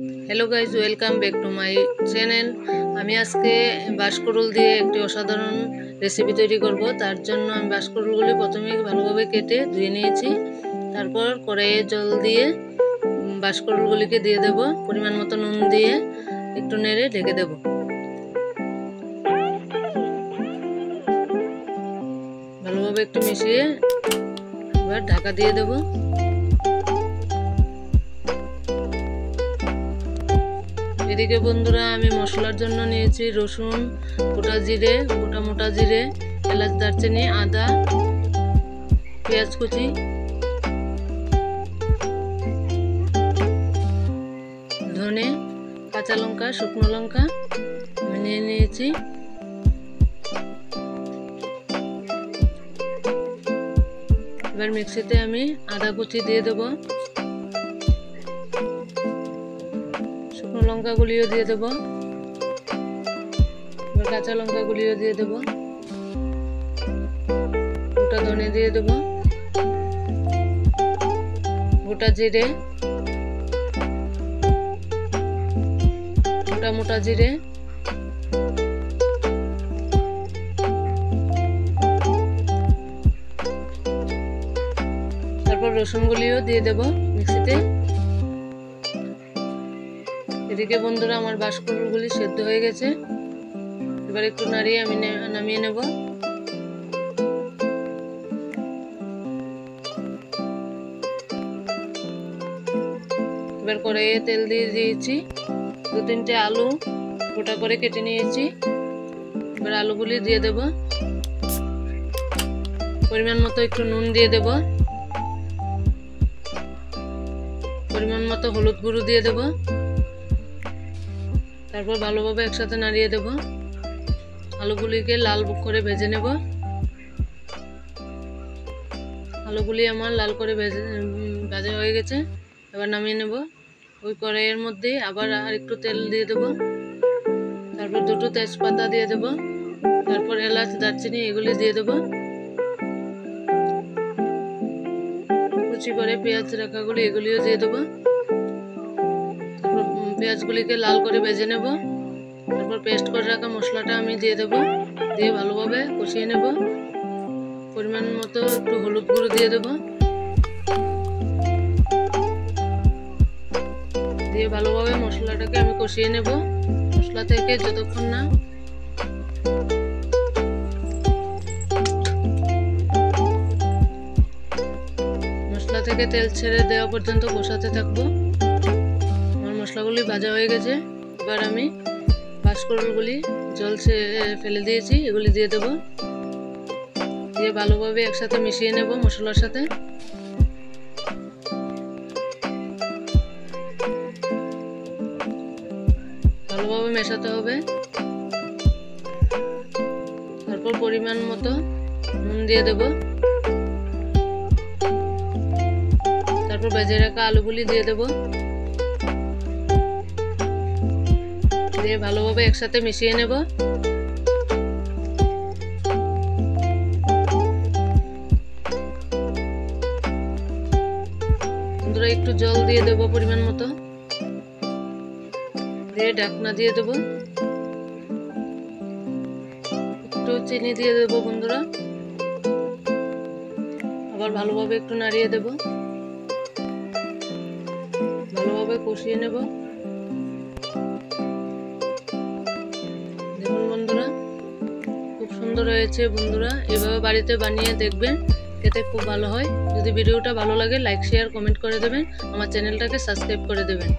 Hello guys welcome back to my channel. আমি আজকে বাঁশকুড়ুল দিয়ে একটি অসাধারণ রেসিপি তৈরি করব। তার জন্য আমি বাঁশকুড়ুলগুলি প্রথমে ভালোভাবে কেটে ধুয়ে নিয়েছি। তারপর কড়াইয়ে জল দিয়ে বাঁশকুড়ুলগুলিকে দিয়ে দেব। পরিমাণ মতো নুন দিয়ে একটু নেড়ে ঢেকে দেব। ভালোভাবে একটু মিশিয়ে এবার ঢাকা দিয়ে দেব। এদিকে বন্ধুরা আমি মশলার জন্য নিয়েছি রসুন, গোটা জিরে, গোটা মোটা জিরে, এলাচ, দারচিনি, আদা, পেঁয়াজ কুচি, ধনে, কাঁচা লঙ্কা, শুকনো লঙ্কা আমি নিয়ে নিয়েছি। এবার মিক্সিতে আমি আদা কুচি দিয়ে দেবো, শুকনো লঙ্কা গুলিও দিয়ে দেব, কাঁচা লঙ্কা গুলিও দিয়ে দেব, গোটা ধনে দিয়ে দেব, গোটা জিরে, গোটা মোটা জিরে, তারপর রসুন গুলিও দিয়ে দেব মিক্সিতে। এদিকে বন্ধুরা আমার বাঁশকুড়ুলগুলি সেদ্ধ হয়ে গেছে। এবার একটু নাড়িয়ে আমি নামিয়ে নেব। এবার কড়াইয়ে তেল দিয়ে দিয়েছি। 2-3টে আলু গোটা করে কেটে নিয়েছি। এবার আলুগুলি দিয়ে দেব। পরিমাণ মতো একটু নুন দিয়ে দেব। পরিমাণ মতো হলুদ গুঁড়ো দিয়ে দেব। তারপর ভালোভাবে একসাথে নাড়িয়ে দেব। আলুগুলিকে লাল করে ভেজে নেব। আলুগুলি আমার লাল করে ভাজা হয়ে গেছে। এবার নামিয়ে নেব। ওই কড়াইয়ের মধ্যে আবার আর একটু তেল দিয়ে দেব। তারপর 2টো তেজপাতা দিয়ে দেব। তারপর এলাচ, দারচিনি এগুলি দিয়ে দেব। কুচি করে পেঁয়াজ রাখাগুলি এগুলিও দিয়ে দেব। পেঁয়াজগুলিকে লাল করে ভেজে নেব। তারপর পেস্ট করে রাখা মশলাটা আমি দিয়ে দেব। দিয়ে ভালোভাবে কষিয়ে নেব। পরিমাণ মতো একটু হলুদ গুঁড়ো দিয়ে দেব। দিয়ে ভালোভাবে মশলাটাকে আমি কষিয়ে নেব। মশলা থেকে যতক্ষণ না মশলা থেকে তেল ছেড়ে দেওয়া পর্যন্ত কষাতে থাকবো। মশলাগুলি ভাজা হয়ে গেছে। এবার আমি বাঁশকুড়ুলগুলি জল ফেলে দিয়েছি, এগুলি দিয়ে দেব। দিয়ে ভালোভাবে একসাথে মিশিয়ে নেব মশলার সাথে। ভালোভাবে মেশাতে হবে। তারপর পরিমাণ মতো নুন দিয়ে দেব। তারপর ভেজে রাখা আলুগুলি দিয়ে দেব। দিয়ে ভালোভাবে একসাথে মিশিয়ে নেব। বন্ধুরা একটু জল দিয়ে দেব পরিমাণ মতো। দিয়ে ঢাকনা দিয়ে দেব। একটু চিনি দিয়ে দেব বন্ধুরা। আবার ভালোভাবে একটু নাড়িয়ে দেব। ভালোভাবে কষিয়ে নেব। বন্ধুরা খুব সুন্দর হয়েছে। বন্ধুরা এভাবে বাড়িতে বানিয়ে দেখবেন, খেতে খুব ভালো হয়। যদি ভিডিওটা ভালো লাগে লাইক, শেয়ার, কমেন্ট করে দেবেন। আমার চ্যানেলটাকে সাবস্ক্রাইব করে দেবেন।